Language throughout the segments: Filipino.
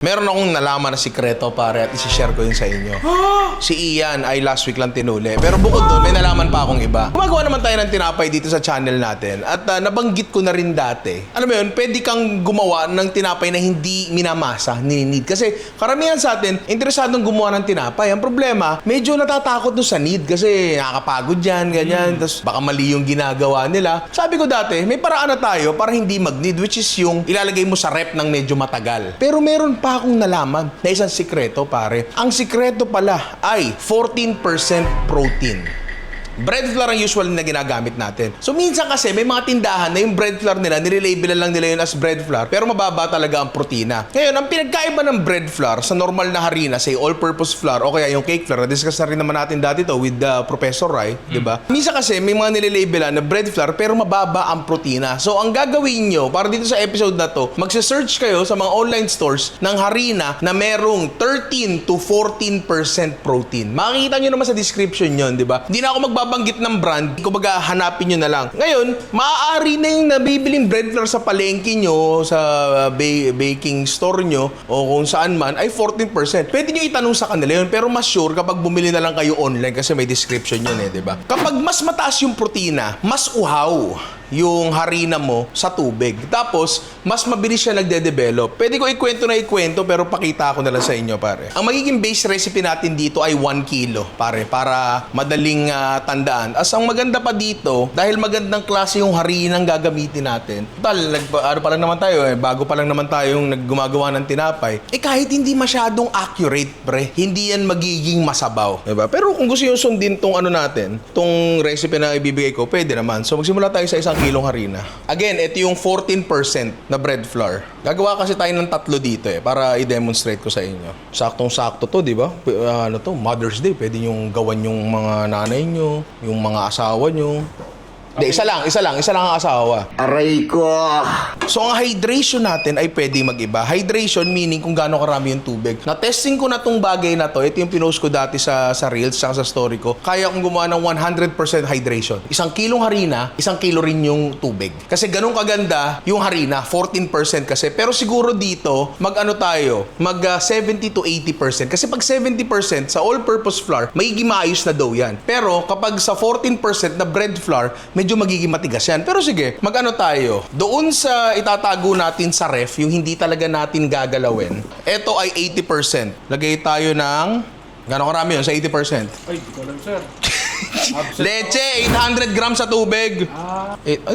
Meron akong nalaman na sikreto pare at isi-share ko yun sa inyo. Si Ian ay last week lang tinuli. Pero bukod doon, may nalaman pa akong iba. Gumagawa naman tayo ng tinapay dito sa channel natin. At nabanggit ko na rin dati. Alam mo yun, pwede kang gumawa ng tinapay na hindi minamasa, ninid. Kasi karamihan sa atin, interesadong gumawa ng tinapay. Ang problema, medyo natatakot no sa need. Kasi nakakapagod yan, ganyan. Tapos baka mali yung ginagawa nila. Sabi ko dati, may paraan na tayo para hindi mag-need. Which is yung ilalagay mo sa rep ng medyo matagal. Pero meron pa akong nalaman na isang sikreto pare. Ang sikreto pala ay 14% protein. Bread flour ang usual na ginagamit natin. So minsan kasi may mga tindahan na yung bread flour nila, nilalabelan lang nila yun as bread flour, pero mababa talaga ang protina. Ngayon, ang pinagkaiba ng bread flour sa normal na harina, say all-purpose flour o kaya yung cake flour, na-discuss na rin naman natin dati to with Professor Rai, di ba? Minsan kasi may mga nilalabelan na bread flour pero mababa ang protina. So ang gagawin nyo, para dito sa episode na to, magse-search kayo sa mga online stores ng harina na merong 13 to 14% protein. Makikita nyo naman sa description yun, di ba? Hindi na ako magbabanggit ng brand, kumbaga hanapin nyo na lang. Ngayon, maaari na yung nabibiling bread flour sa palengke nyo, sa baking store nyo, o kung saan man, ay 14%. Pwede nyo itanong sa kanila yun, pero mas sure kapag bumili na lang kayo online kasi may description yun eh, di ba? Kapag mas mataas yung protina, mas uhaw yung harina mo sa tubig. Tapos, mas mabilis siya nagde-develop. Pwede ko ikwento pero pakita ko na lang sa inyo, pare. Ang magiging base recipe natin dito ay 1 kilo, pare, para madaling tandaan. As ang maganda pa dito, dahil magandang klase yung harinang gagamitin natin. Total, ano pa lang naman tayo, bago pa lang naman tayong naggumagawa ng tinapay. Kahit hindi masyadong accurate, pre, hindi yan magiging masabaw. Diba? Pero kung gusto nyo sundin tong ano natin, tong recipe na ibibigay ko, pwede naman. So, magsimula tayo sa isang kilong harina. Again, ito yung 14% na bread flour. Gagawa kasi tayo ng tatlo dito para i-demonstrate ko sa inyo. Saktong-sakto to, di ba? Ano to, Mother's Day. Pwede yung gawan yung mga nanay nyo, yung mga asawa nyo. Hindi, isa lang ang asawa. Aray ko! So, ang hydration natin ay pwede mag-iba. Hydration meaning kung gaano karami yung tubig. Na-testing ko na tong bagay na to. Ito yung pinost ko dati sa Reels, sa story ko. Kaya kong gumawa ng 100% hydration. 1 kilong harina, 1 kilo rin yung tubig. Kasi ganun kaganda yung harina, 14% kasi. Pero siguro dito, mag-ano tayo? Mag 70 to 80%. Kasi pag 70% sa all-purpose flour, magiging maayos na dough yan. Pero kapag sa 14% na bread flour, medyo magiging matigas yan. Pero sige, mag-ano tayo? Doon sa itatago natin sa ref, yung hindi talaga natin gagalawin, ito ay 80%. Lagay tayo ng... Gano'ng karami yun sa 80%? Ay, di ko alam, sir. Leche, 800 grams sa tubig.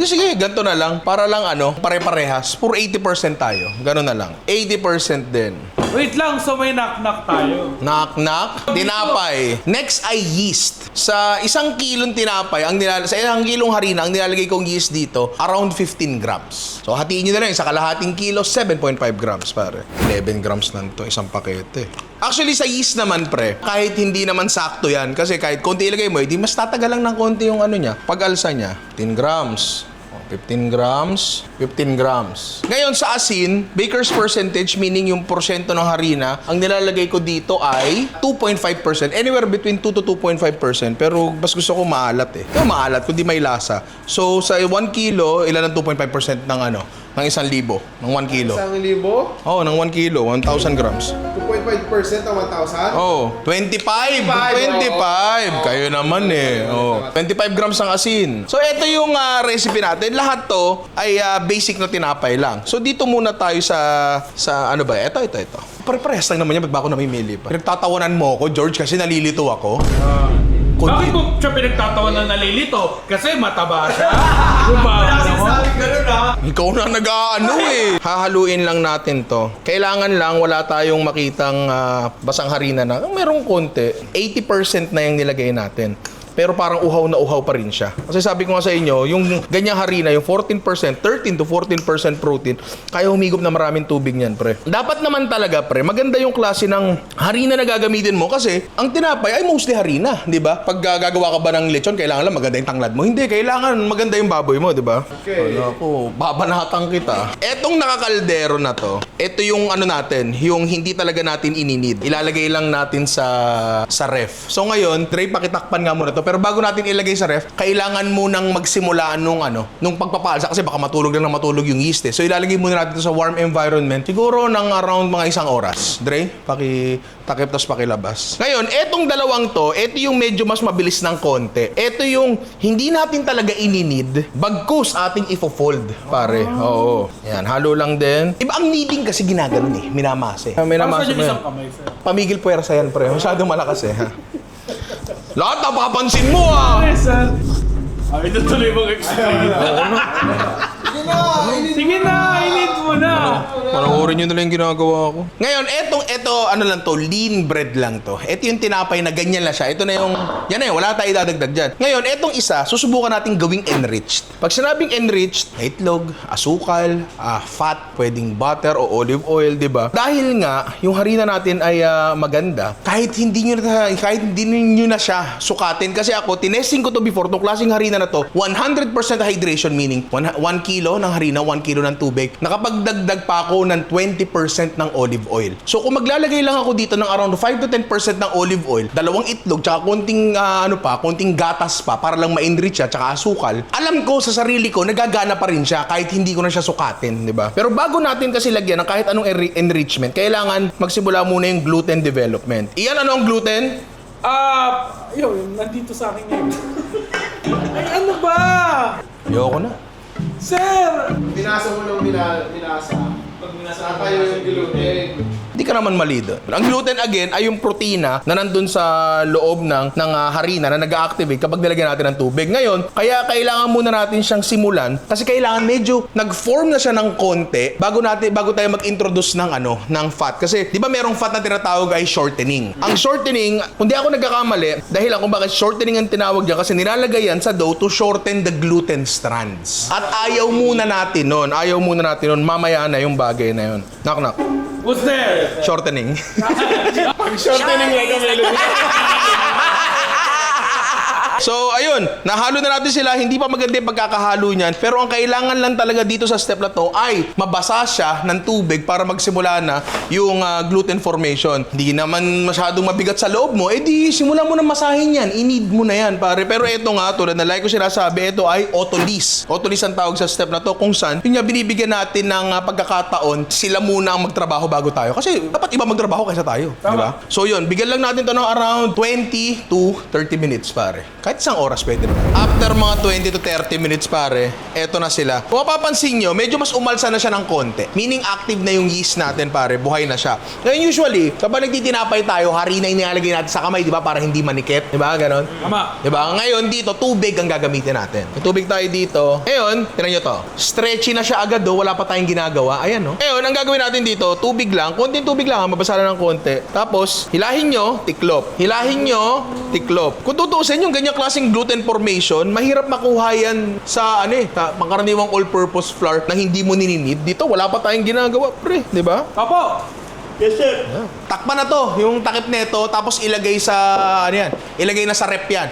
Sige, ganito na lang. Para lang pare-parehas. Puro 80% tayo. Gano'n na lang. 80% din. Wait lang, so may knock-knock tayo. Knock-knock. Tinapay. Next ay yeast. Sa 1 kilong tinapay, sa 1 kilong harina, ang nilalagay kong yeast dito, around 15 grams. So, hatiin nyo na lang. Sa kalahating kilo, 7.5 grams, pare. 11 grams lang to, isang pakete. Actually, sa yeast naman, pre, kahit hindi naman sakto yan, kasi kahit konti ilagay mo, di mas tatagal lang ng konti yung niya, pag-alsa niya. 15 grams. 15 grams, 15 grams. Ngayon sa asin, baker's percentage, meaning yung porsyento ng harina, ang nilalagay ko dito ay 2.5%. Anywhere between 2 to 2.5%. Pero mas gusto ko maalat eh. Ito maalat, kundi may lasa. So sa 1 kilo, ilan ang 2.5% ng ng 1,000, ng 1 kilo. 1,000? Oo, ng 1 kilo, 1,000 grams. 2.5% ng 1,000? Oh, 25. Kayo naman eh. Oh, 25 grams ng asin. So, ito yung recipe natin. Lahat to ay basic na tinapay lang. So, dito muna tayo sa ano ba? Ito. Pare-parehas lang naman yan. Ba't ba ako namimili pa? Pinagtatawanan mo ako, George, kasi nalilito ako. Bakit mo siya pinagtatawa na nalilito? Kasi mataba siya. Ikaw na nag-aano eh. Hahaluin lang natin to. Kailangan lang wala tayong makitang basang harina na merong konti. 80% na yung nilagay natin. Pero parang uhaw na uhaw pa rin siya. Kasi sabi ko nga sa inyo, yung ganyang harina, yung 14%, 13 to 14% protein, kaya humigop na maraming tubig niyan, pre. Dapat naman talaga, pre, maganda yung klase ng harina na gagamitin mo kasi ang tinapay ay mostly harina, di ba? Pag gagawa ka ba ng lechon, kailangan lang maganda yung tanglad mo. Hindi, kailangan maganda yung baboy mo, di ba? Okay. Ako, babanatang kita. Etong nakakaldero na to, ito yung natin, yung hindi talaga natin ininid. Ilalagay lang natin sa ref. So ngayon, Trey, pakitakpan nga muna to Pero bago natin ilagay sa ref, kailangan munang magsimula nung pagpapaalsa kasi baka matulog lang na matulog yung yeast eh. So ilalagay muna natin ito sa warm environment. Siguro ng around mga 1 oras. Dre, pakitakip tapos pakilabas. Ngayon, etong dalawang to, ito yung medyo mas mabilis ng konti. Ito yung hindi natin talaga ininid, bagkus ating ifo-fold, pare. Oo. Yan, halo lang din. Iba ang kneading kasi ginaganon eh, minamasa eh. Minamasa mo yan. kamay, sir. Pamigil puwersa yan, pre. Masyadong malakas eh, ha? Lahat napapansin mo, ah! Sir. Ay, ito tuloy mong explain. Sige na, init mo na. Panoorin nyo na lang yung ginagawa ko. Ngayon, lean bread lang to. Ito yung tinapay na ganyan lang siya. Ito na yung, yan na yun, wala tayo dadagdag dyan. Ngayon, etong isa, susubukan natin gawing enriched. Pag sinabing enriched, itlog, asukal, fat, pwedeng butter o olive oil, di ba? Dahil nga, yung harina natin ay maganda, kahit hindi nyo na siya sukatin. Kasi ako, tinesting ko to before, itong klaseng harina na to, 100% hydration, meaning 1 kilo ng harina, 1 kilo ng tubig. Nakapagdagdag pa ako ng 20% ng olive oil. So kung maglalagay lang ako dito ng around 5 to 10% ng olive oil, 2 itlog, tsaka konting gatas pa para lang ma-enrich siya, tsaka asukal, alam ko sa sarili ko, nagagana pa rin siya kahit hindi ko na siya sukatin, di ba? Pero bago natin kasi lagyan ng kahit anong enrichment, kailangan magsimula muna yung gluten development. Iyan, ano ang gluten? Yun, nandito sa akin ngayon. Ay, ano ba? Ayoko na. Sir! Binasa mo ng binasa. Pag binasa tayo yung gluten. Hindi ka naman mali doon. Ang gluten again ay yung protina na nandun sa loob ng harina na nag-activate kapag nilagyan natin ng tubig. Ngayon, kaya kailangan muna natin siyang simulan kasi kailangan medyo nag-form na siya ng konti bago tayo mag-introduce ng fat. Kasi 'di ba merong fat na tinatawag ay shortening. Ang shortening, kung di ako nagkakamali, dahil kung bakit shortening ang tinawag diyan kasi nilalagay yan sa dough to shorten the gluten strands. At ayaw muna natin nun. Mamaya na yung bagay na yun. Knock knock. What's there? Shortening. Shortening like a melody. So, ayun, nahalo na natin sila. Hindi pa maganda yung pagkakahalo niyan. Pero ang kailangan lang talaga dito sa step na to ay mabasa siya ng tubig para magsimula na yung gluten formation. Hindi naman masyadong mabigat sa loob mo. Di, simulan mo na masahin yan. I-need mo na yan, pare. Pero ito nga, tulad na like ko sinasabi, ito ay autolyse. Autolyse ang tawag sa step na to kung saan yun nga, binibigyan natin ng pagkakataon sila muna ang magtrabaho bago tayo. Kasi dapat iba magtrabaho kaysa tayo. Di ba? So, yun, bigyan lang natin to ng around 20 to 30 minutes, pare. Kahit isang oras pwede naman. After mga 20 to 30 minutes, pare, eto na sila. Kung mapapansin nyo, medyo mas umalsa na siya ng konti. Meaning active na yung yeast natin, pare. Buhay na siya. Ngayon, usually, kapag nagtitinapay tayo, harina yung nilalagay natin sa kamay, di ba? Para hindi manikit. Di ba? Ganon. Tama. Di ba? Ngayon, dito, tubig ang gagamitin natin. May tubig tayo dito. Ngayon, tinan nyo to. Stretchy na siya agad, do. Wala pa tayong ginagawa. Ayan, no? Ngayon, ang gagawin natin dito, tubig lang. Konting tubig lang, mabasa na ng konti. Tapos, hilahin nyo, tiklop. Hilahin nyo, tiklop. Kung tutuusin yung ganyan klaseng gluten formation, mahirap makuha yan sa pangkaraniwang all-purpose flour na hindi mo nininid. Dito, wala pa tayong ginagawa, pre. Di ba? Opo! Yes, sir. Takpan na to, yung takip nito, tapos ilagay sa, ilagay na sa rep yan.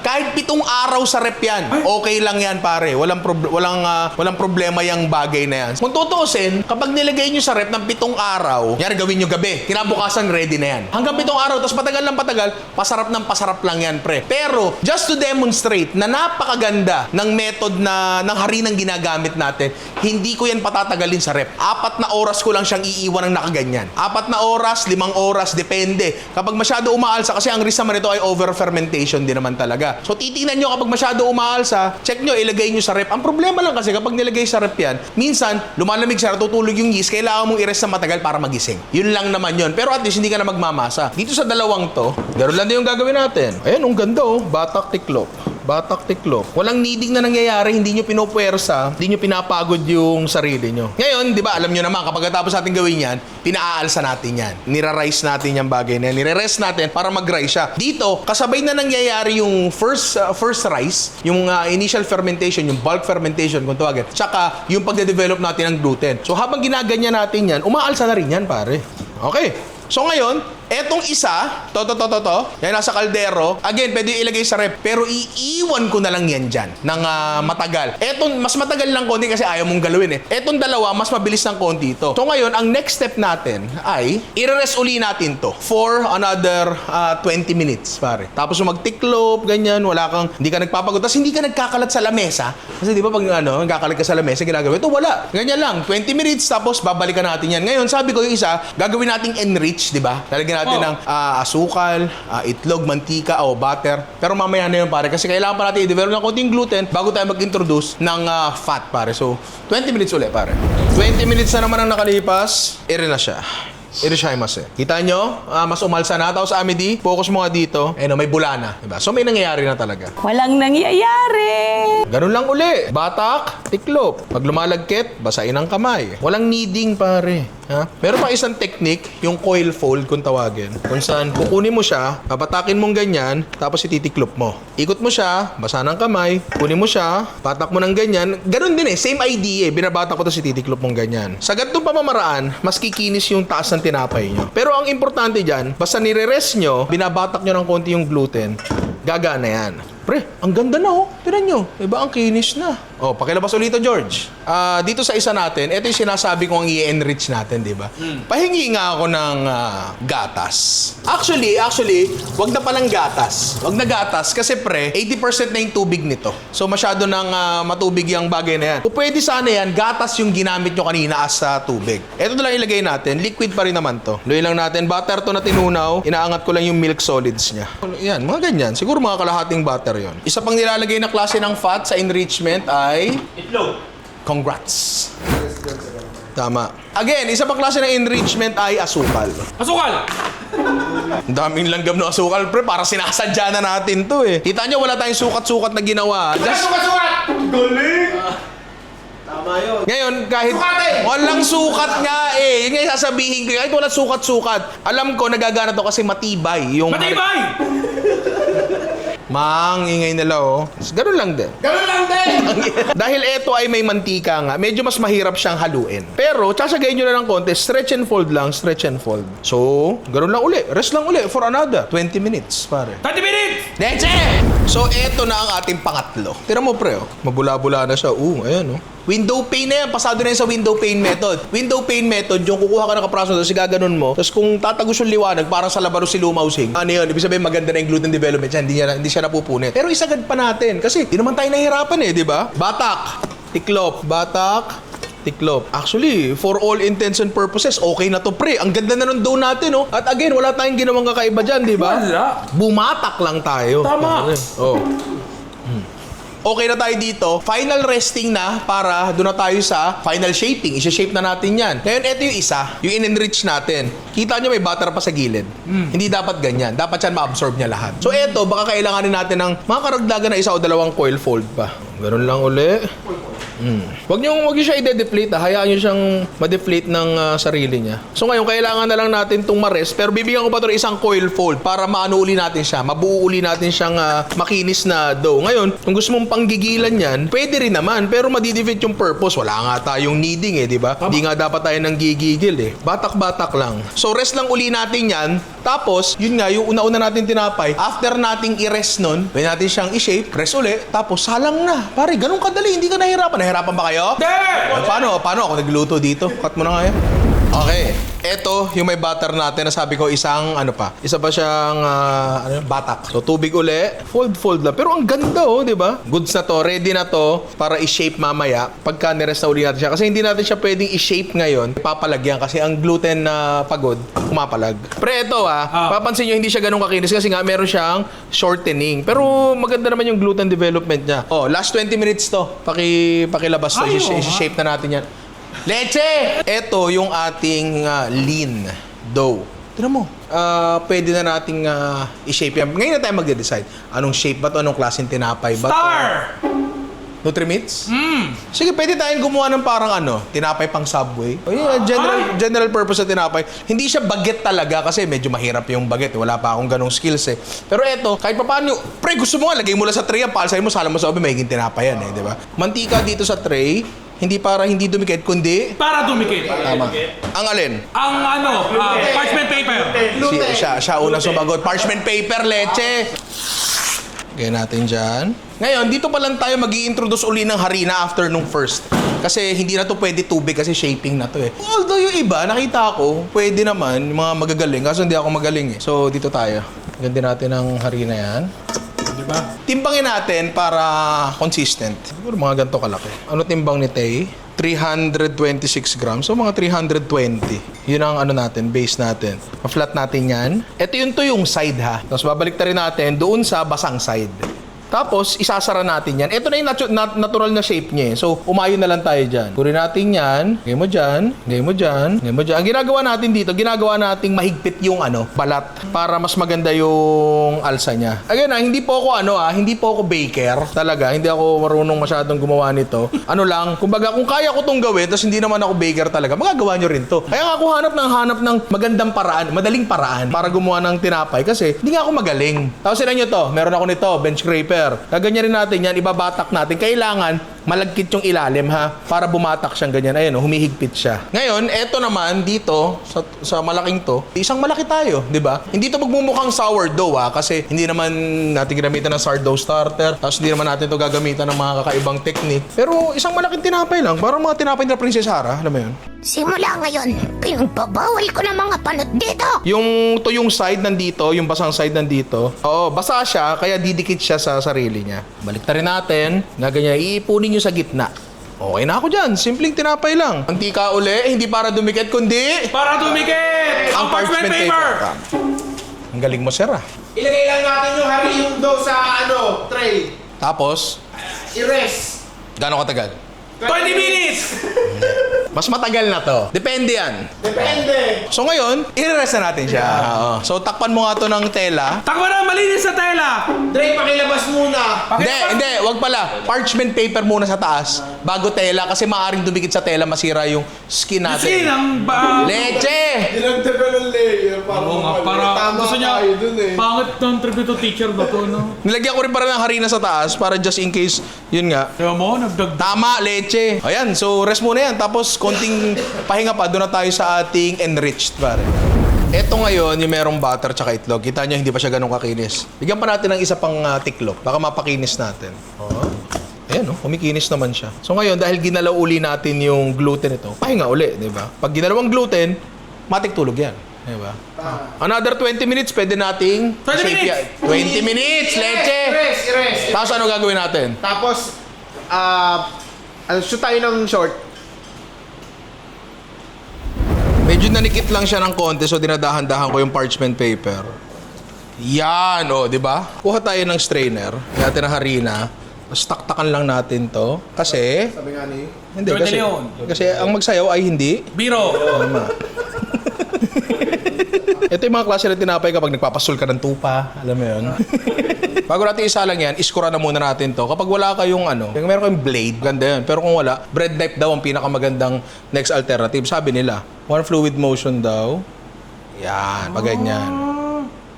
Kahit 7 araw sa rep yan, okay lang yan, pare. Walang problema yung bagay na yan. Kung tutuusin, kapag nilagay nyo sa rep ng 7 araw, yan, gawin nyo gabi. Kinabukasan, ready na yan. Hanggang 7 araw, tapos patagal ng patagal, pasarap lang yan, pre. Pero, just to demonstrate na napakaganda ng method ng harinang ginagamit natin, hindi ko yan patatagalin sa rep. 4 na oras ko lang siyang iiwan ng nakaganyan. 4 na oras, 5 oras, depende. Kapag masyado umaalsa, kasi ang risk naman ito ay over-fermentation din naman talaga. So, titingnan nyo kapag masyado umaalsa, check nyo, ilagay nyo sa rep. Ang problema lang kasi kapag nilagay sa rep yan, minsan, lumalamig siya, natutulog yung yeast, kailangan mong i-rest na matagal para magising. Yun lang naman yun. Pero at least, hindi ka na magmamasa. Dito sa dalawang to, gano'n lang din yung gagawin natin. Ayan, ang ganda oh. Batak tiklop. Batak tiklop. Walang kneading na nangyayari, hindi nyo pinupuwersa, hindi nyo pinapagod yung sarili nyo. Ngayon, di ba, alam nyo naman, kapag tapos natin gawin yan, pinaalsa natin yan. Nira-rice natin yung bagay na yan. Nire-rest natin para mag-rice siya. Dito, kasabay na nangyayari yung first rice, yung initial fermentation, yung bulk fermentation, kung tawagin. Tsaka, yung pagde-develop natin ng gluten. So, habang ginaganyan natin yan, umaalsa na rin yan, pare. Okay. So ngayon, Etong isa, to. Yan, nasa kaldero. Again, pwede ilagay sa rep. Pero iiwan ko na lang yan dyan ng matagal. Etong, mas matagal lang konti kasi ayaw mong galawin eh. Etong dalawa, mas mabilis ng konti ito. So ngayon, ang next step natin ay, i-rest uli natin to for another 20 minutes, pare. Tapos magtiklop, ganyan, hindi ka nagpapagod. Tapos hindi ka nagkakalat sa lamesa. Kasi di ba pag nagkakalat ka sa lamesa, ginagawa ito, wala. Ganyan lang, 20 minutes, tapos babalikan natin yan. Ngayon, sabi ko yung isa, gagawin nating enrich, di ba? Lalagyan natin ng asukal, itlog, mantika, o butter. Pero mamaya na yun, pare. Kasi kailangan pa natin i-develop ng konting gluten bago tayo mag-introduce ng fat, pare. So, 20 minutes ulit, pare. 20 minutes na naman ang nakalipas, ere na siya. Irishaimasu. Kita nyo? Mas umalsa na. Tapos Amity, focus mo nga dito. May bula na. Diba? So may nangyayari na talaga. Walang nangyayari. Ganun lang uli. Batak, tiklop. Pag lumalagkit, basain ang kamay. Walang kneading, pare. Ha? Meron pa isang technique, yung coil fold kung tawagin. Kung saan kukunin mo siya, babatakin mong ganyan, tapos ititiklop mo. Ikot mo siya, basa ng kamay, kunin mo siya, batak mo ng ganyan. Ganun din eh, same idea eh. Binabatak ko tapos ititiklop mong ganyan. Sa ganitong pamamaraan, mas kikinis yung taas ng tinapay nyo. Pero ang importante dyan, basta nire-rest nyo, binabatak nyo ng konti yung gluten, gagana yan. Pre, ang ganda na oh. Tignan nyo. Diba ang kinis na. Oh, pakilabas ulit ito, George. Dito sa isa natin, ito yung sinasabi kong i-enrich natin, di ba? Pahingi nga ako ng gatas. Actually, wag na palang gatas. Wag na gatas kasi pre, 80% na yung tubig nito. So masyado nang matubig yung bagay na yan. Kung pwede sana yan, gatas yung ginamit nyo kanina as tubig. Ito na lang ilagay natin. Liquid pa rin naman to. Luyin lang natin. Butter to na tinunaw. Inaangat ko lang yung milk solids niya. Yan, mga ganyan. Siguro mga kalahating butter yon. Isa pang nilalagay na klase ng fat sa enrichment ay Itlog. Congrats. Tama. Again, isa pang klase ng enrichment ay asukal. Asukal. Ang daming langgam ng asukal, pre. Para sinasadya na natin to eh. Kita nyo, wala tayong sukat-sukat na ginawa. Sukat! Galing! Tama yun. Ngayon, kahit walang sukat nga eh. Yun nga yung sasabihin ko. Kahit walang sukat-sukat. Alam ko, nagagana to kasi matibay. Yung Matibay! Mang, ingay nila oh. Ganun lang din. Ganun lang din! Dahil ito ay may mantika nga, medyo mas mahirap siyang haluin. Pero, tsasagayin nyo na ng konti, stretch and fold lang, stretch and fold. So, ganun lang uli. Rest lang uli for another 20 minutes, pare. 30 minutes! Leche! So, eto na ang ating pangatlo. Tira mo, pre, oh. Mabula-bula na siya. Ayan, oh. Window pane na yan. Pasado na yan sa window pane method. Window pane method, yung kukuha ka ng kapraso, tapos gaganon mo. Tapos kung tatagos yung liwanag, parang sa labaro si Lumausing. Ano yun? Ibig sabihin, maganda na yung gluten development siya. Hindi siya napupunit. Pero isagad pa natin. Kasi, di naman tayo nahihirapan eh, di ba? Batak. Tiklop. Batak. Tiklop. Actually, for all intents and purposes, okay na to, pre. Ang ganda na ng dough natin, oh. At again, wala tayong ginawang kakaiba dyan, di ba? Wala. Bumatak lang tayo. Tama. Oh. Okay na tayo dito. Final resting na para doon na tayo sa final shaping. Isa-shape na natin yan. Ngayon, ito yung isa. Yung in-enrich natin. Kita nyo may butter pa sa gilid. Hindi dapat ganyan. Dapat yan ma-absorb niya lahat. So, ito, baka kailanganin natin ng mga karagdagan na isa o dalawang coil fold pa. Ganun lang uli. Wag niyo siya i-deflate, hayaan niyo siyang ma-deflate ng sarili niya. So ngayon, kailangan na lang natin itong ma-rest, pero bibigyan ko pa ito ng isang coil fold para maano uli natin siya, mabuo uli natin siyang makinis na dough. Ngayon, kung gusto mong panggigilan yan, pwede rin naman, pero madidefeat yung purpose. Wala nga tayong kneading eh, di ba? Hindi nga dapat tayo nang gigigil eh. Batak-batak lang. So rest lang uli natin yan. Tapos, yun nga, yung una-una natin tinapay, after nating i-rest nun, pwede natin siyang i-shape, rest uli, tapos salang na. Pare, ganun kadali, hindi ka nahirapan. Nahirapan ba kayo? Paano ako nagluto dito? Cut mo na nga yan. Okay. Ito, yung may butter natin, nasabi ko isang, isa pa siyang, batak. So, tubig uli, fold lang. Pero ang ganda, oh, di ba? Goods na to, ready na to para i-shape mamaya pagka nirest na uli natin siya. Kasi hindi natin siya pwedeng i-shape ngayon, papalagyan kasi ang gluten na pagod, pumapalag. Pero ito, papansin nyo, hindi siya ganun kakinis kasi nga meron siyang shortening. Pero maganda naman yung gluten development niya. Oh, last 20 minutes to. Pakilabas to. I-shape na natin yan. Leche! Ito yung ating lean dough. Tignan mo. Pwede na nating i-shape yan. Ngayon na tayo magde-decide. Anong shape ba to? Anong klaseng tinapay ba to? Star! Nutrimits? Sige, pwede tayong gumawa ng parang tinapay pang Subway. O yun, general purpose na tinapay. Hindi siya baget talaga kasi medyo mahirap yung baget. Wala pa akong ganong skills eh. Pero eto, kahit pa paano, pre, gusto mo nga, lagay mo lang sa tray, palsay mo, salam mo sa obi, magiging tinapay yan eh, di ba? Mantika dito sa tray, hindi para hindi dumikit, kundi Para dumikit. tama. Ang alin? Ang parchment paper. Siya unang sumagot. Parchment paper, leche. Gaya natin dyan. Ngayon, dito pa lang tayo mag-i-introduce uli ng harina after nung first. Kasi hindi na to pwede tubig kasi shaping na to eh. Although yung iba, nakita ko, pwede naman, yung mga magagaling. Kaso hindi ako magaling eh. So, dito tayo. Ganda natin ang harina yan. Diba? Timbangin natin para consistent. Siguro mga ganito kalaki. Ano timbang ni Tay? 326 grams. So, mga 320. Yun ang ano natin, base natin. Pa-flat natin yan. Ito yung side ha. Tapos babalik na rin natin doon sa basang side. Tapos, isasara natin yan. Ito na yung natural na shape niya eh. So, umayo na lang tayo dyan. Kunin natin yan. Gawin mo dyan. Gawin mo dyan. Gawin mo dyan. Ang ginagawa natin dito, ginagawa nating mahigpit yung balat para mas maganda yung alsa niya. Again hindi po ako hindi po ako baker. Talaga, hindi ako marunong masyadong gumawa nito. Ano lang, kumbaga kung kaya ko tong gawin, tapos hindi naman ako baker talaga, magagawa nyo rin to. Kaya nga ako hanap ng magandang paraan, madaling paraan para gumawa ng tinapay kasi hindi nga ako magaling. Tapos sila nyo to, meron ako nito, bench scraper. Gaganyan rin natin yan, ibabatak natin. Kailangan malagkit yung ilalim ha, para bumatak siyang ganyan. Ayun, humihigpit siya. Ngayon, eto naman dito, sa malaking to, isang malaki tayo, di ba? Hindi to magmumukhang sourdough kasi hindi naman natin ginamitan ng sourdough starter, tapos hindi naman natin to gagamitan ng mga kakaibang technique. Pero isang malaking tinapay lang, parang mga tinapay na Princess Sarah, alam mo yun? Simula ngayon, pinagbabawal ko ng mga panot dito. Yung side nandito, yung basang side nandito. Oo, basa siya, kaya didikit siya sa sarili niya. Balik na rin natin. Gaganyan, iipunin nyo sa gitna. Okay na ako dyan. Simpleng tinapay lang. Antika uli, hindi para dumikit, kundi... Para tumikit! Ang parchment paper! Ang galing mo, sir, ah. Ilagay lang natin yung harina dough sa tray. Tapos, I-rest. gaano katagal? 20 minutes! Mas matagal na to. Depende yan. Depende. So ngayon, i-rest na natin siya. Oo. So takpan mo nga to ng tela. Takbo na, malinis sa tela! Dre, pakilabas muna. Hindi, wag pala. Parchment paper muna sa taas, bago tela, kasi maaaring dumikit sa tela, masira yung skin natin. Kasi lang Leche! Dinagdagan ng layer para Oo nga, para tama gusto niya, tayo dun eh. pangit ng tribute to teacher ba to, no? Nilagyan ko rin para ng harina sa taas, para just in case, yun nga. Kaya mo, nagdagdag. Tama, leche. Ayan, so rest muna yan. Tapos konting pahinga pa, doon na tayo sa ating enriched, pare. Ito ngayon, yung merong butter tsaka itlog. Kita nyo, hindi pa siya ganun kakinis. Bigyan pa natin ng isa pang tiklop. Baka mapakinis natin. Ayan, kumikinis naman siya. So ngayon, dahil ginalaw uli natin yung gluten ito, pahinga uli, di ba? Pag ginalawang gluten, matik tulog yan. Di ba? Another 20 minutes, pwede nating 20 shape minutes! yan. 20 minutes, leche! I-rest. Tapos ano gagawin natin? Tapos, shoot tayo ng short. Medyo nanikit lang siya ng konti, so dinadahan-dahan ko yung parchment paper. Yan, di ba? Kuha tayo ng strainer, natin ng harina, tapos taktakan lang natin to. Kasi, Sabi nga ni... hindi, Jordan Leon. kasi ang magsayaw ay hindi. Biro! Tama. Ito yung mga klase ng tinapay kapag nagpapasul ka ng tupa, alam mo yun? Bago natin isalang yan, iskura na muna natin to. Kapag wala kayong yung meron kayong blade, ganda yun. Pero kung wala, bread knife daw ang pinakamagandang next alternative. Sabi nila, one fluid motion daw. Yan, pag ganyan.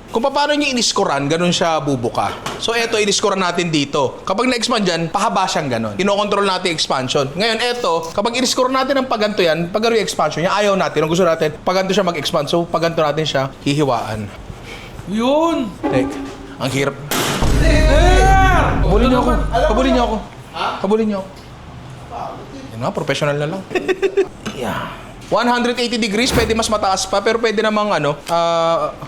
Kung paano nyo iniskuran, ganun siya bubuka. So eto, iniskuran natin dito. Kapag na-expand dyan, pahaba siyang ganun. Kinokontrol natin yung expansion. Ngayon, eto, kapag iniskuran natin ng paganto yan, pag yung expansion niya, ayaw natin. Ang gusto natin, paganto siya mag-expand. So paganto natin siya, hihiwaan. Yun! Ang hirap. There! Kabulin niyo ako. Kabulin niyo ako. Kabulin niyo ako. Yan nga, professional na lang. Yeah. 180 degrees, pwede mas mataas pa, pero pwede namang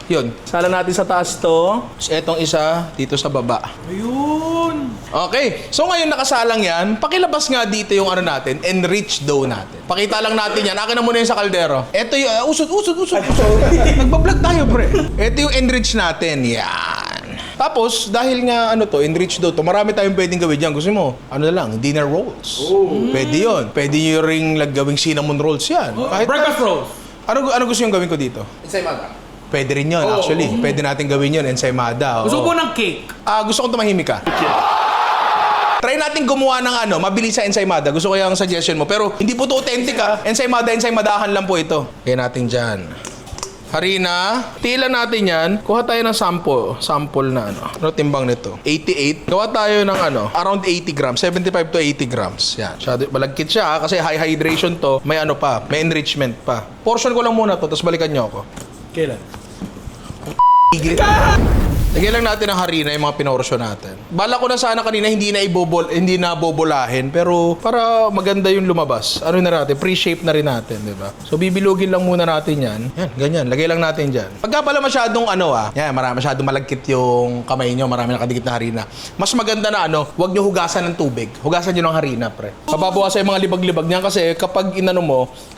yun. Sala natin sa taas to. Etong isa, dito sa baba. Ayun! Okay. So ngayon nakasalang yan, pakilabas nga dito yung natin, enriched dough natin. Pakita lang natin yan. Akin na muna yung sa kaldero. Ito yung, usod. Nagbablog tayo, pre. Ito yung enriched natin. Yan. Tapos, dahil nga enriched dough to, marami tayong pwedeng gawin dyan. Gusto mo, na lang, dinner rolls. Pwede yun. Pwede nyo ring gawing cinnamon rolls yan. Breakfast rolls! Ano gusto yung gawin ko dito? Ensaymada. Pwede rin yun, actually. Pwede natin gawin yun, ensaymada. Gusto ko ng cake. Gusto kong tumahimik ka. Try natin gumawa ng mabilis sa ensaymada. Gusto ko yung suggestion mo. Pero hindi po ito authentic ensaymadahan lang po ito. Kaya natin dyan. Harina. Tila natin yan. Kuha tayo ng sample na Ano timbang nito? 88. Gawa tayo ng around 80 grams. 75 to 80 grams. Yan. Malagkit siya kasi high hydration to. May may enrichment pa. Portion ko lang muna to, tapos balikan nyo ako. Kailan? Lagyan lang natin ang harina yung mga pinorsyon natin. Bala ko na sana kanina hindi na bobolahin, pero para maganda yung lumabas. Ano na natin, pre-shape na rin natin, di ba? So bibilugin lang muna natin yan. Yan, ganyan. Lagay lang natin dyan. Pagka pala masyadong yan, masyadong malagkit yung kamay nyo, marami nakadikit na harina. Mas maganda na huwag nyo hugasan ng tubig. Hugasan nyo ng harina, pre. Mababawasan yung mga libag-libag niyan kasi kapag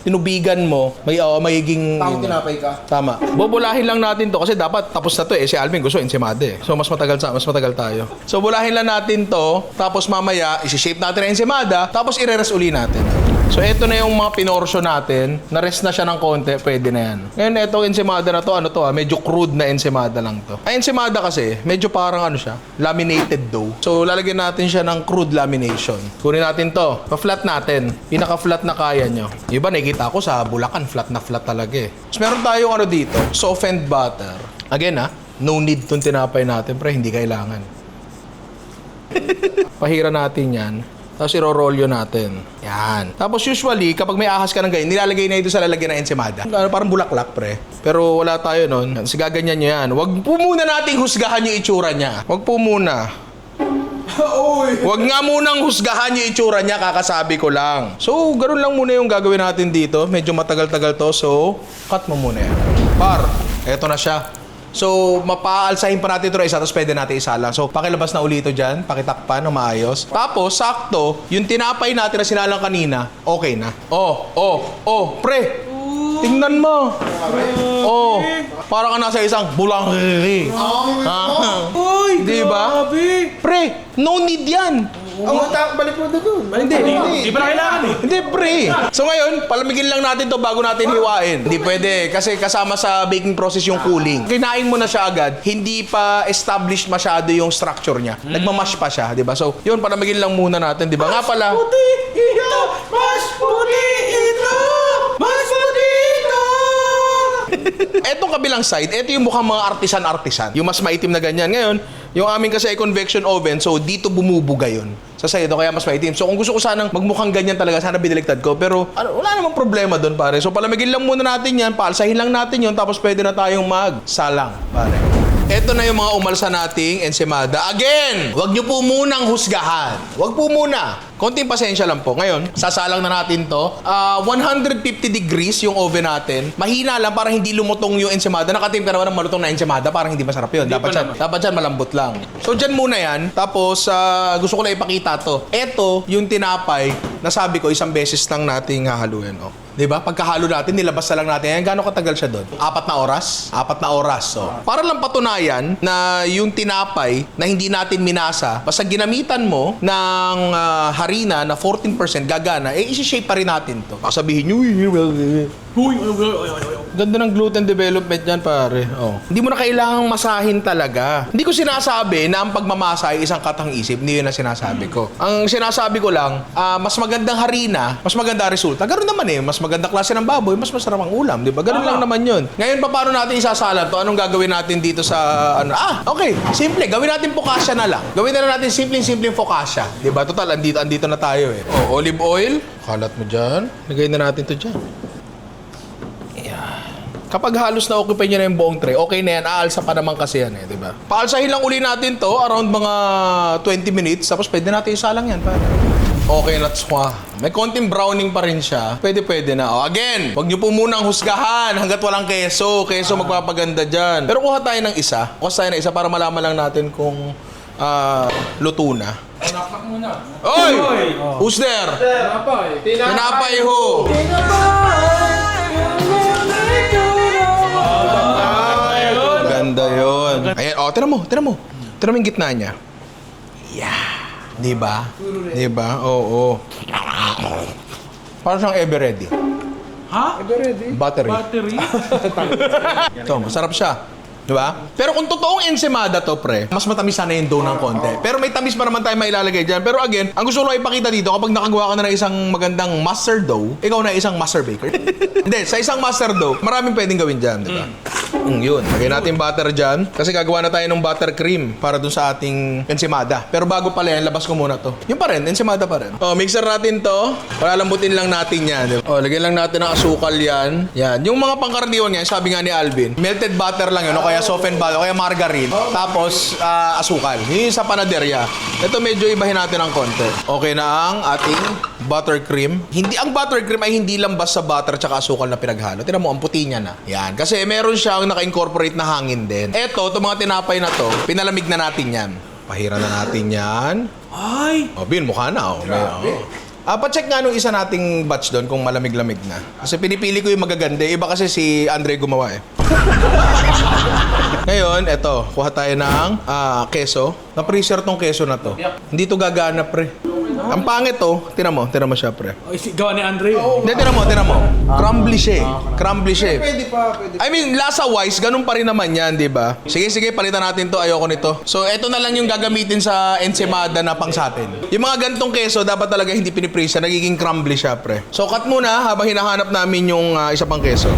tinubigan mo, magiging... Tawag tinapay ka. Tama. Bobolahin lang natin to kasi dapat tapos na to eh. Si Alvin gusto ensimada eh. So mas matagal tayo. So bolahin lang natin to, tapos mamaya isi-shape natin ang ensimada, tapos ire-rest uli natin. So eto na yung mga pinorsyo natin, na-rest na siya ng konti, pwede na yan. Ngayon etong ensimada na to, medyo crude na ensimada lang to. Ang ensimada kasi, medyo parang laminated dough. So lalagyan natin siya ng crude lamination. Kunin natin to, pa-flat natin. Pinaka-flat na kaya nyo. Iba nakikita ko sa Bulacan, flat na flat talaga eh. So meron tayong dito, softened butter. Again no need tong tinapay natin, pre, hindi kailangan. Pahira natin yan. Tapos iro-rolyo natin. Yan. Tapos usually, kapag may ahas ka ng ganyan, nilalagay na ito sa lalagyan ng ensimada. Parang bulaklak, pre. Pero wala tayo nun. Sige, ganyan nyo yan. Huwag po muna nating husgahan yung itsura niya. Huwag po muna. Huwag nga munang husgahan yung itsura niya, kakasabi ko lang. So, ganun lang muna yung gagawin natin dito. Medyo matagal-tagal to. So, cut mo muna yan. Eto na siya. So, mapaalsahin pa natin ito na isa, tapos pwede natin isa lang. So, pakilabas na uli ito dyan, pakitakpan ng maayos. Tapos, sakto, yung tinapay natin na sinalang kanina, okay na. Pre! Tingnan mo! Para ka nasa isang bulangri. Uy, Diba? Pre, no need yan. Ang balik mo doon. Hindi pa na kailangan eh. Hindi, pre. So ngayon, palamigin lang natin to bago natin hiwain. Hindi pwede kasi kasama sa baking process yung cooling. Kinain mo na siya agad, hindi pa established masyado yung structure niya. Nagmamash pa siya, di ba? So, yun, palamigin lang muna natin, di ba? Nga pala, Mas puti ito! etong kabilang side, eto yung mukhang mga artisan-artisan. Yung mas maitim na ganyan. Ngayon, yung amin kasi ay convection oven, so dito bumubuga yun. Sa side, kaya mas maitim. So kung gusto ko sanang magmukhang ganyan talaga, sana biniligtad ko. Pero wala namang problema doon, pare. So palamigin lang muna natin yan, paalsahin lang natin yun, tapos pwede na tayong magsalang, pare. Eto na yung mga umalsa nating ensimada. Again, wag nyo po munang husgahan. Wag po muna. Konting pasensya lang po. Ngayon, sasalang na natin to. 150 degrees yung oven natin. Mahina lang para hindi lumutong yung ensimada. Nakatim ka naman ng malutong na ensimada, parang hindi masarap yun. Dapat yan malambot lang. So, dyan muna yan. Tapos, gusto ko na ipakita to. Eto, yung tinapay, nasabi ko, isang beses lang nating hahaluin. Diba? Pagkahalo natin, nilabas na lang natin. Yan, gano'ng katagal siya doon? 4 na oras? 4 na oras. So, para lang patunayan na yung tinapay na hindi natin minasa, basta ginamitan mo ng harina na 14% gagana, isi-shape pa rin natin to. Baka sabihin nyo, ganda ng gluten development yan, pare. Hindi mo na kailangang masahin talaga. Hindi ko sinasabi na ang pagmamasa ay isang katang isip. Hindi yun ang sinasabi ko. Ang sinasabi ko lang, mas magandang harina, mas maganda resulta. Ganoon naman eh. Mas maganda klase ng baboy, mas masarap ang ulam. Di ba? Ganoon lang naman yun. Ngayon, paano natin isasalan to? Anong gagawin natin dito sa... okay. Simple. Gawin natin focaccia na lang. Gawin na natin simpleng focaccia. Di ba? Total, andito na tayo eh. Olive oil. Kalat mo dyan. Lagay na natin to dyan. Kapag halos na occupy nyo na yung buong tray, okay na yan, aalsa pa naman kasi yan eh, di ba? Paalsahin lang uli natin to, around mga 20 minutes, tapos pwede natin isalang yan, pare. Okay na tswa. May konting browning pa rin siya. Pwede na. Again, wag nyo po munang husgahan hanggat walang keso. Keso magpapaganda dyan. Pero kuha tayo ng isa. Para malaman lang natin kung luto na. Naknak muna. Oy! Who's there? Tinapay ho! Ganda yun. Ayan, tira mo. Tira mo yung gitna niya. Yeah. Diba? Oo. Parang siyang ever ready. Ha? Battery. Ito, masarap siya. Diba? Pero kung totoong ensimada to, pre, mas matamis sana yung dough ng konti. Pero may tamis pa naman tayo mailalagay dyan. Pero again, ang gusto ko lang ipakita dito, kapag nakagawa ka na ng isang magandang master dough, ikaw na isang master baker. Hindi, sa isang master dough, maraming pwedeng gawin dyan, diba? Yun. Lagay natin butter dyan. Kasi gagawa na tayo ng buttercream para dun sa ating ensimada. Pero bago pala yan, labas ko muna to. Yung pa rin, ensimada pa rin. Mixer natin to. Palalambutin lang natin yan. Lagyan lang natin ng asukal yan. Yan. Yung mga pangkaraniwan yan, sabi nga ni Alvin, melted butter lang yun, o kaya softened butter, o kaya margarine. Tapos, asukal. Yun yung sa panaderya. Ito medyo ibahin natin ng konti. Okay na ang ating buttercream. Ang buttercream ay hindi lang basta butter tsaka asukal na pinaghalo. Tingnan mo, ang puti niya na. Yan. Kasi meron siyang naka-incorporate na hangin din. Eto, itong mga tinapay na to, pinalamig na natin yan. Pahira na natin yan. Ay! Bin, mukha na. Pa-check nga nung isa nating batch doon kung malamig-lamig na. Kasi pinipili ko yung magaganda. Iba kasi si Andre gumawa eh. Ngayon, eto, kuha tayo ng keso. Na-freezer tong keso na to. Hindi to gagana, pre. Ang pangit to, tinan mo siya, pre. Ay, gawa ni Andre. Hindi, tinan mo. Crumbly siya eh. Crumbly siya eh. Pwede pa. I mean, lasa-wise, ganun pa rin naman yan, di ba? Sige, palitan natin to. Ayoko nito. So, eto na lang yung gagamitin sa ensimada na pang sa atin. Yung mga gantong keso, dapat talaga hindi piniprisa. Nagiging crumbly siya, pre. So, cut muna habang hinahanap namin yung isa pang keso.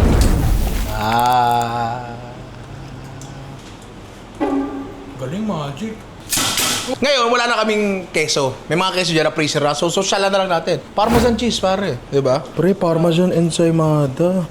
Galing, magic. Ngayon, wala na kaming keso. May mga keso dyan na freezer na. So, sala na lang natin. Parmesan cheese, pare. Diba? Pre, Parmesan ensaymada.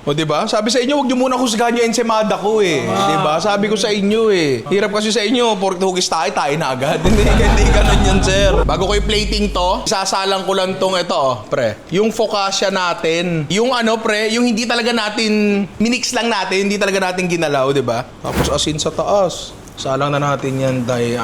O, diba? Sabi sa inyo, huwag nyo muna husgahan yung ensaymada ko eh. Diba? Sabi ko sa inyo eh. Hirap kasi sa inyo, pork hugis tayo na agad. Hindi ganun yun, sir. Bago ko i-plating to, isasalang ko lang tong ito, pre. Yung focaccia natin. Yung pre, yung hindi talaga natin, minix lang natin, hindi talaga natin ginalaw, diba? Tapos asin sa taas. Salang na natin yan, day.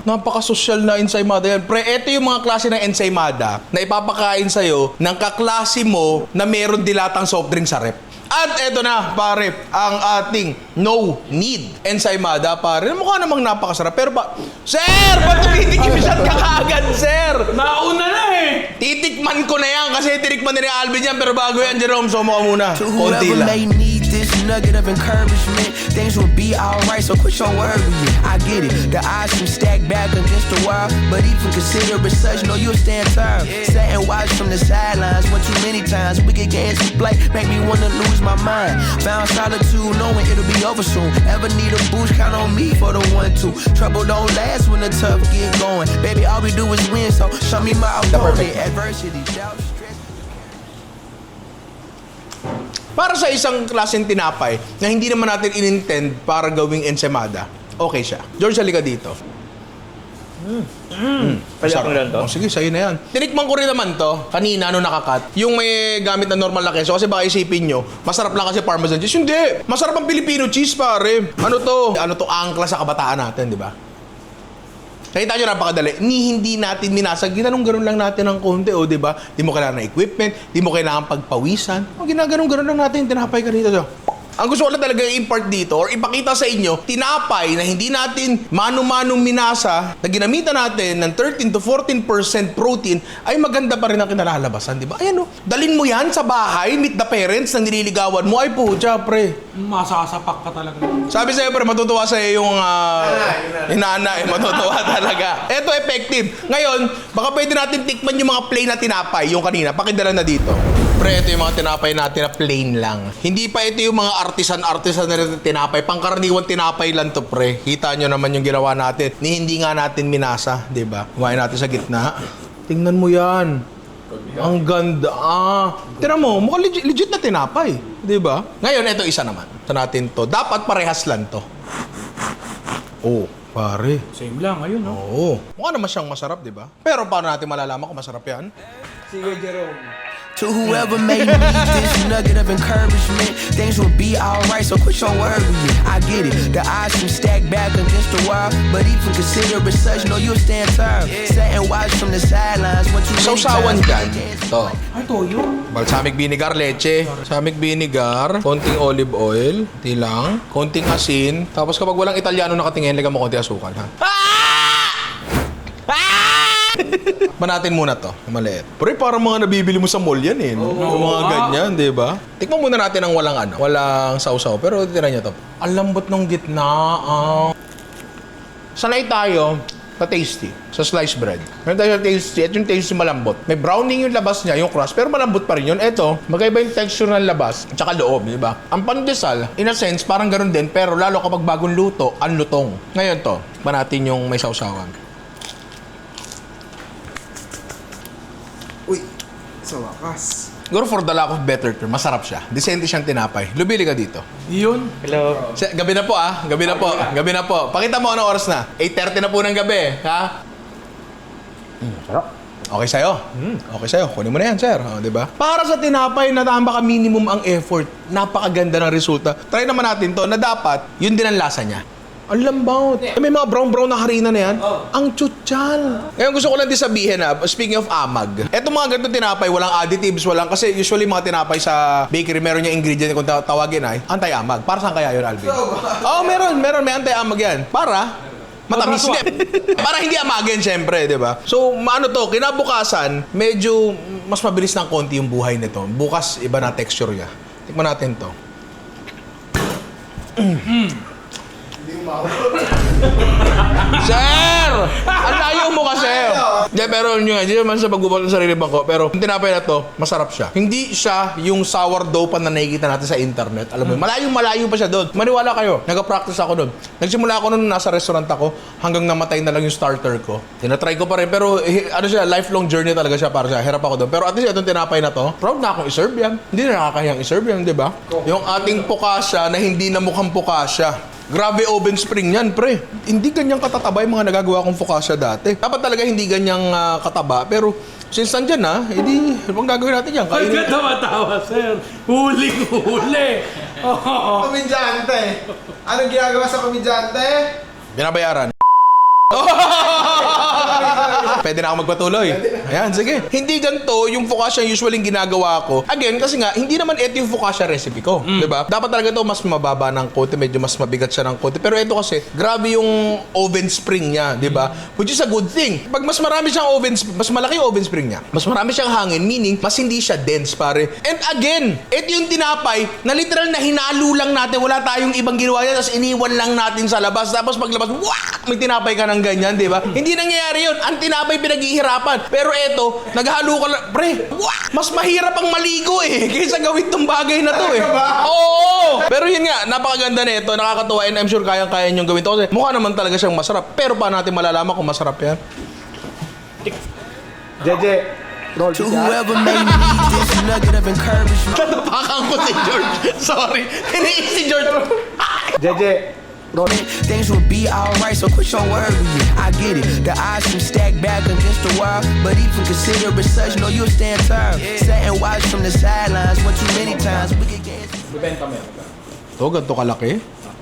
Napaka-social na ensaymada yan. Pre, ito yung mga klase ng ensaymada na ipapakain sa'yo ng kaklase mo na meron dilatang soft drink sa rep. At eto na, pare, ang ating no need ensaymada, pare. Mukha namang napakasarap. Pero Sir! Ba't tumitikim-shot ka kaagad, sir? Nauna na eh! Titikman ko na yan kasi tinikman ni Alvin yan. Pero bago yan, Jerome, sumo ka muna. To Konti whoever lang. may need this nugget of encouragement, things will be alright, so quit your worrying. I get it, the odds seem stacked back against the wall, but even consider it such, no, you'll stand tall. Sat and watch from the sidelines, one too many times, wicked games we play, make me wanna lose my mind. Found solitude, knowing it'll be over soon. Ever need a boost, count on me for the 1-2. Trouble don't last when the tough get going. Baby, all we do is win, so show me my opponent. Adversity, doubt, stress. Para sa isang klaseng tinapay na hindi naman natin inintend para gawing ensaymada, okay siya. George, halika dito. Pwede akong ganito? Sige, sa'yo na yan. Tinikman ko rin naman to, kanina, nakakat. Yung may gamit na normal na keso. Kasi baka isipin nyo, masarap lang kasi Parmesan cheese. Hindi! Masarap ang Filipino cheese, pare. Ano to, angkla sa kabataan natin, di ba? Nakita nyo, napakadali. Hindi natin minasag. Ginanong-ganon lang natin ng konti, di ba? Di mo kailangan ng equipment, di mo kailangan pagpawisan. Ginaganon-ganon lang natin, tinapay ka dito. Ang gusto ko lang talaga i-impart dito or ipakita sa inyo, tinapay na hindi natin mano-manong minasa, na ginamitan natin ng 13 to 14% protein, ay maganda pa rin ang kinalalabasan, di ba? Ayan dalin mo yan sa bahay, meet the parents na nililigawan mo, ay pucha, pre. Masasapak ka talaga. Sabi sa'yo, pre, matutuwa sa'yo yung inana, matutuwa talaga. Eto, effective. Ngayon, baka pwede natin tikman yung mga plain na tinapay, yung kanina, pakidala na dito. Pre, ito yung mga tinapay natin na plain lang. Hindi pa ito yung mga artisan na tinapay. Pangkaraniwan tinapay lang to, pre. Kita nyo naman yung ginawa natin. Hindi nga natin minasa, di ba? Kumain natin sa gitna. Tingnan mo yan. Ang ganda. Tingnan mo, mukhang legit na tinapay. Di ba? Ngayon, ito isa naman. Ito natin to. Dapat parehas lang to. Oh, pare. Same lang, ayun, no? Oo. Mukha naman siyang masarap, di ba? Pero paano natin malalaman kung masarap yan? Sige, Jerome. To whoever may need this nugget of encouragement, things will be alright, so quit your worrying. I get it, the odds seem stacked back against the wall, but even consider it such, no, you'll stand tall. Sat and watch from the sidelines, one too many Sausawan times. dyan. Ito. Ay, toyo. Balsamic vinegar, leche. Balsamic vinegar, konting olive oil, lang, konting asin. Tapos kapag walang Italiano nakatingin, lagyan mo konting asukal, ha? Manatin muna to, maliit. Pero parang mga nabibili mo sa mall yan eh. No? Yung mga ganyan, di ba? Tikman muna natin ang walang sausaw. Pero tira niyo to. Ang lambot ng gitna. Sanay tayo sa tasty, sa sliced bread. Meron tayo sa tasty, ito yung tasty malambot. May browning yung labas niya, yung crust, pero malambot pa rin yun. Ito, magkaiba yung texture ng labas, at saka loob, di ba? Ang pandesal, in a sense, parang ganun din, pero lalo kapag bagong luto, ang lutong. Ngayon to, ba natin yung may sausawan. Uy, sa wakas. Siguro for the lack of better term, masarap siya. Decente siyang tinapay. Lubili ka dito. Yun. Hello. Gabi na po gabi na po, gabi na po. Pakita mo anong oras na. 8:30 na po ng gabi, ha? Sarap. Okay sa'yo. Okay sa'yo. Kunin mo na yan, sir. O, di ba? Para sa tinapay na baka minimum ang effort, napakaganda ng resulta. Try naman natin to na dapat, yun din ang lasa niya. Ang lambaw. May mga brown-brown na harina na yan. Ang tsutsal. Ngayon gusto ko lang din sabihin speaking of amag, eto mga ganito tinapay, walang additives, walang, kasi usually mga tinapay sa bakery, meron yung ingredient kung tawagin ay anti-amag. Para saan kaya yun, Alvin? Meron. May anti-amag yan. Para matamis din. Para hindi amagin, syempre, di ba? So, kinabukasan, medyo mas mabilis ng konti yung buhay nito. Bukas, iba na texture niya. Tikman natin to. Sir! Ang layo mo kasi. Hindi, pero yun nga, hindi naman sa pagbubuhat ng sarili bangko. Pero yung tinapay na to, masarap siya. Hindi siya yung sourdough pan na nakikita natin sa internet. Alam mo, malayo pa siya doon. Maniwala kayo, nag-practice ako doon. Nagsimula ako noon nasa restaurant ako, hanggang namatay na lang yung starter ko. Tinatry ko pa rin, pero lifelong journey talaga siya para siya. Hirap ako doon. Pero at least itong tinapay na to, proud na akong i-serve yan. Hindi na nakakahiyang i-serve yan, di ba? Yung ating focaccia na hindi na mukhang focaccia. Grabe oven spring yan, pre. Hindi ganyang katataba yung mga nagagawa kong focaccia dati. Dapat talaga hindi ganyang kataba. Pero since nandyan na, edi, anong gagawin natin yan? Ay, ka tawa-tawa, sir. Huling-huli. Oh. Komedyante. Anong ginagawa sa komedyante? Binabayaran. Pwede na ako magpatuloy. Ayan, sige. Hindi ganito yung focaccia usually ginagawa ko. Again, kasi nga, hindi naman ito yung focaccia recipe ko. Diba? Dapat talaga ito mas mababa ng konti, medyo mas mabigat siya ng konti. Pero ito kasi, grabe yung oven spring niya, diba? Which is a good thing. Pag mas marami siyang mas malaki yung oven spring niya, mas marami siyang hangin, meaning, mas hindi siya dense, pare. And again, ito yung tinapay na literal na hinalo lang natin. Wala tayong ibang ginawa yan, tapos iniwan lang natin sa labas. Tapos paglabas, wak! May tinapay ka ng ganyan, diba? Hindi nangyayari yun. Ang tinapay pinaghihirapan. Pero eto, naghalo ka lang. Pre, mas mahirap ang maligo kaysa gawin tong bagay na to Oo! Pero yun nga, napakaganda na ito. Nakakatuwa and I'm sure kayang-kaya niyong gawin to. Kasi mukha naman talaga siyang masarap. Pero paano natin malalaman kung masarap yan? Jeje, roll To whoever made me need this nugget of encouragement. Tatapakan ko si George. Sorry. Hiniis si George. Jeje, roll. Things will be alright, so quit your worrying. I get it, the odds seem stacked back against the wall, but even consider it such, no, you'll stand tall. Sat and watch from the sidelines one too many times. We could get To, ganito kalaki.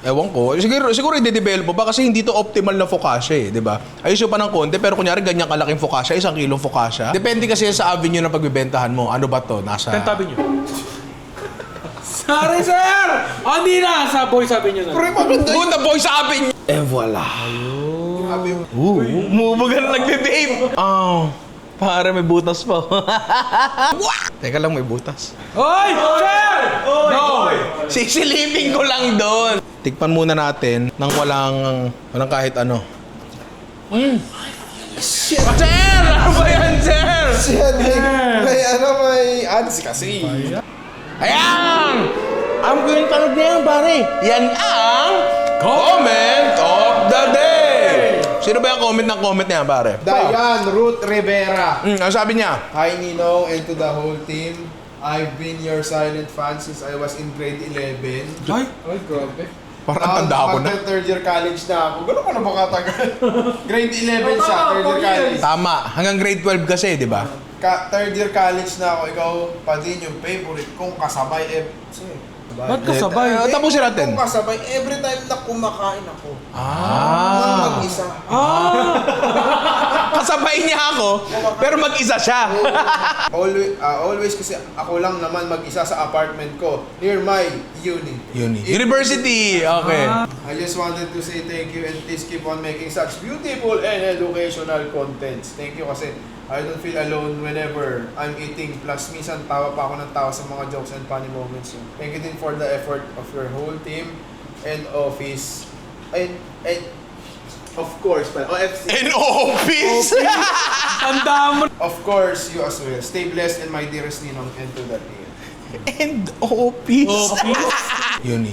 Ewan ko. Siguro i-develop ba kasi hindi to optimal na focaccia di ba? Ayusin pa ng konti, pero kunyari ganyan kalaking focaccia, 1 kilong focaccia. Depende kasi sa avenue ng pagbibentahan mo. Ano ba to? Nasa... Tabi niyo. Sorry, sir! Hindi na! Sa boy sabi niyo na. Puta boy sa avenue! Voila! Umuubugan na nagbe-babe! Pare, may butas pa. Teka lang, may butas. Hoy! Sir! No! Sisilipin ko lang doon. Tikpan muna natin nang walang kahit ano. Shit! Sir! Ano ba yan, sir? May ads kasi. Ayan! Ang yung tanong niya yan, pare. Yan ang comment of the day. Sino ba yung comment niya, pare? Diane Ruth Rivera. Ano sabi niya? Hi Ninong and to the whole team. I've been your silent fan since I was in grade 11. Ay! Ay, grabe. Parang tanda ako na. Third year college na ako. Gano'n ko na ba katagal? Grade 11 siya, third year college. Tama. Hanggang grade 12 kasi, di ba? Third year college na ako. Ikaw pa din yung favorite kong kasabay. Ba't kasabay? Tapusin natin. Kung kasabay, every time na kumakain ako. Ah. Mag-isa. Kasabay niya ako, pero mag-isa siya. Always kasi ako lang naman mag-isa sa apartment ko near my University. Okay. I just wanted to say thank you and please keep on making such beautiful and educational contents. Thank you kasi I don't feel alone whenever I'm eating. Plus, minsan tawa pa ako ng tawa sa mga jokes and funny moments. Thank you din for the effort of your whole team and office. And Of course, pal. OFC. In office! Tanda mo. Of course, you as well. Stay blessed and my dearest Ninong and to that day. And office.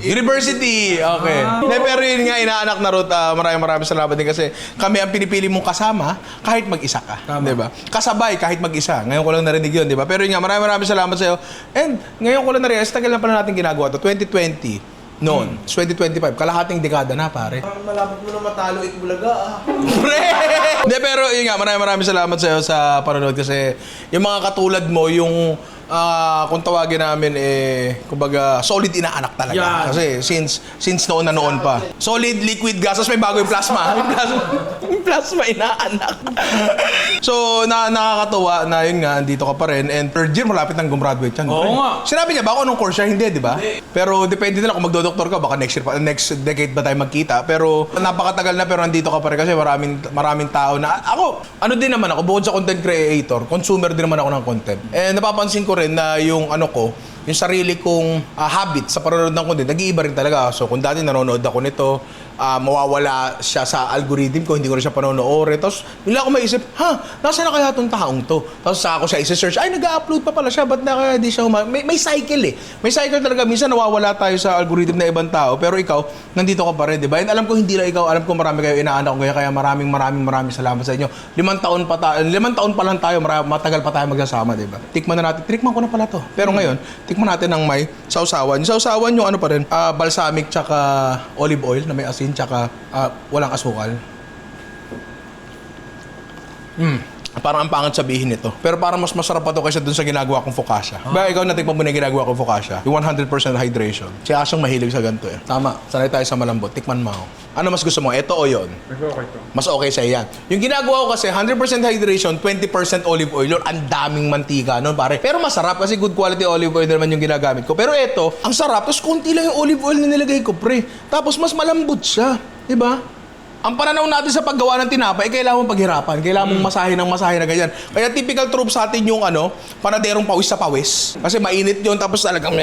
University. Okay. Pero yun nga, inaanak na Ruth, maraming salamat din kasi kami ang pinipili mong kasama kahit mag-isa ka. Di ba? Kasabay kahit mag-isa. Ngayon ko lang narinig yun, di ba? Pero yun nga, maraming salamat sa'yo. And ngayon ko lang narinig, tagal na pala natin ginagawa to 2020. Noon, 2025, kalahating dekada na, pare. Malapit mo na matalo, Itbulaga. Pre! Hindi, pero yun nga, maraming salamat sa'yo sa panonood kasi yung mga katulad mo, yung kung tawagin namin kumbaga solid inaanak talaga. Yan. Kasi since noon na noon pa. Solid liquid gas, tapos may bago yung plasma. Yung plasma inaanak. So nakakatuwa na yun nga, andito ka pa rin. And third year, malapit nang gumraduate yan. Oo nga. Sinabi niya ba kung anong course siya? Hindi, di ba? Pero depende na lang kung magdodoktor ka, baka next decade ba tayo magkita. Pero napakatagal na, pero andito ka pa rin kasi maraming tao na ako, ano din naman ako, bukod sa content creator, consumer din naman ako ng content. And napapansin ko rin na yung yung sarili kong habit sa panonood ng content, nag-iiba rin talaga. So kung dati nanonood ako nito, mawawala siya sa algorithm ko, hindi ko rin siya panonood. Tapos bigla ako maisip, nasaan na kaya itong taong to? Tapos ako siya isa-search, ay nag-upload pa pala siya, ba't na kaya di siya may cycle eh. May cycle talaga, minsan nawawala tayo sa algorithm na ibang tao, pero ikaw, nandito ka pa rin, di ba? And alam ko hindi lang ikaw, alam ko marami kayo inaanak ko, kaya maraming salamat sa inyo. 5 taon pa lang tayo, matagal pa tayo magsasama, di ba? Tikman ko na pala to. Pero ngayon, tikman natin ng may sausawan. Yung sausawan yung ano pa rin, balsamic tsaka olive oil na may asin tsaka walang asukal. Parang ang pangit sabihin nito. Pero parang mas masarap pa to kaysa dun sa ginagawa kong focaccia. Ba, ikaw natikman mo na yung ginagawa kong focaccia. Yung 100% hydration. Si Asyong mahilig sa ganito eh. Tama, sanay tayo sa malambot. Tikman mo ako. Ano mas gusto mo? Ito o yon? Mas okay sa yan. Yung ginagawa ko kasi 100% hydration, 20% olive oil. Ang daming mantika nun, pare. Pero masarap kasi good quality olive oil naman yung ginagamit ko. Pero ito, ang sarap. Tapos konti lang yung olive oil na nilagay ko, pre. Tapos mas malambot siya. Diba? Ang pananaw natin sa paggawa ng tinapay, kailangan mong paghirapan. Kailangan mong masahe na ganyan. Kaya typical trope sa atin yung panaderong pawis sa pawis. Kasi mainit yun, tapos talagang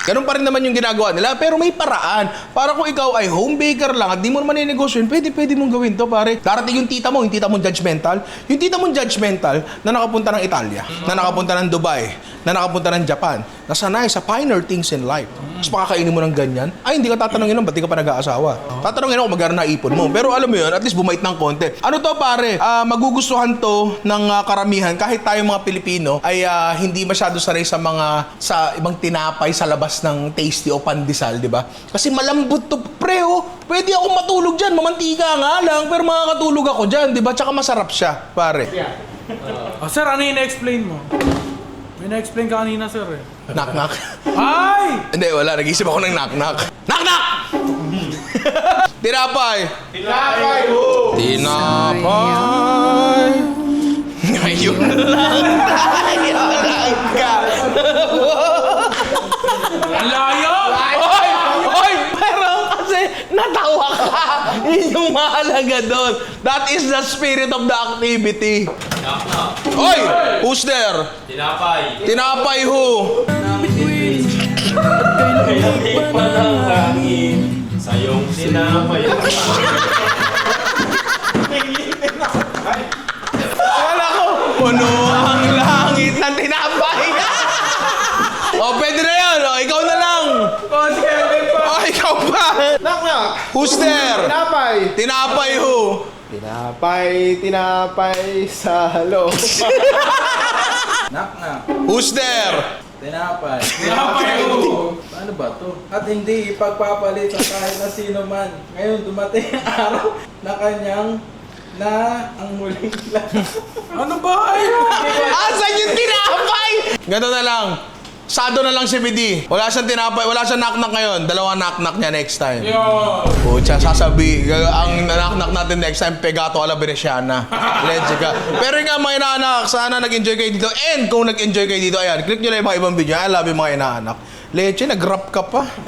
ganun pa rin naman yung ginagawa nila. Pero may paraan. Para kung ikaw ay home baker lang at di mo naman ninegosyo, pwede mong gawin to, pare. Darating yung tita mong judgmental. Yung tita mong judgmental na nakapunta ng Italia, na nakapunta ng Dubai, na nakapunta ng Japan, na sanay sa finer things in life. Tapos pakakainin mo ng ganyan, ay hindi ka tatanungin lang, ba't di ka pa nag-aasawa? Tatanungin ako kung magkano na ipon mo. Pero alam mo yun, at least bumait ng konti. Ano to, pare? Magugustuhan to ng karamihan, kahit tayo mga Pilipino ay hindi masyado sanay sa ibang tinapay sa labas ng tasty o pandesal, di ba? Kasi malambot to, pre, pwede ako matulog dyan, mamantika nga lang, pero makakatulog ako dyan, di ba? Tsaka masarap siya, pare. Sir, ano yung na-explain mo? May na-explain ka kanina, sir eh. Knock-knock. Ay! Hindi, wala. Nag-isip ako ng knock-knock. Knock-knock! Tinapay! Tinapay ho! Tinapay! Ngayon lang ka! Ang layo! Oy! Pero kasi natawa ka! Yun yung mahalaga doon. That is the spirit of the activity. Oy! Who's there? Tinapay. Tinapay who? Kailangan pa ng hangin sa iyong tinapay. Wala ko! Puno ang langit ng tinapay! Pwede na yan! Ikaw na lang! Si Kevin pa! Ikaw pa! Knock! Who's there? Tinapay! Tinapay who? Tinapay sa loob. Who's there? Tinapay. Tinapay ho! Paano ba to? At hindi ipagpapalit sa kahit na sino man. Ngayon dumating ang araw na kanyang ang muling Ano ba? Asan yung tinapay? Ganto na lang. Sado na lang si BD. Wala siyang tinapay, wala siyang knock-knock ngayon. 2 knock-knock niya next time. Yo! Pucha, sasabi, ang knock-knock natin next time, Pegato alla Veneciana. Let's go. Pero nga mga inaanak, sana nag-enjoy kayo dito. And kung nag-enjoy kayo dito, ayan, click nyo lang yung mga ibang video. I love you mga inaanak. Leche, nag-rap ka pa.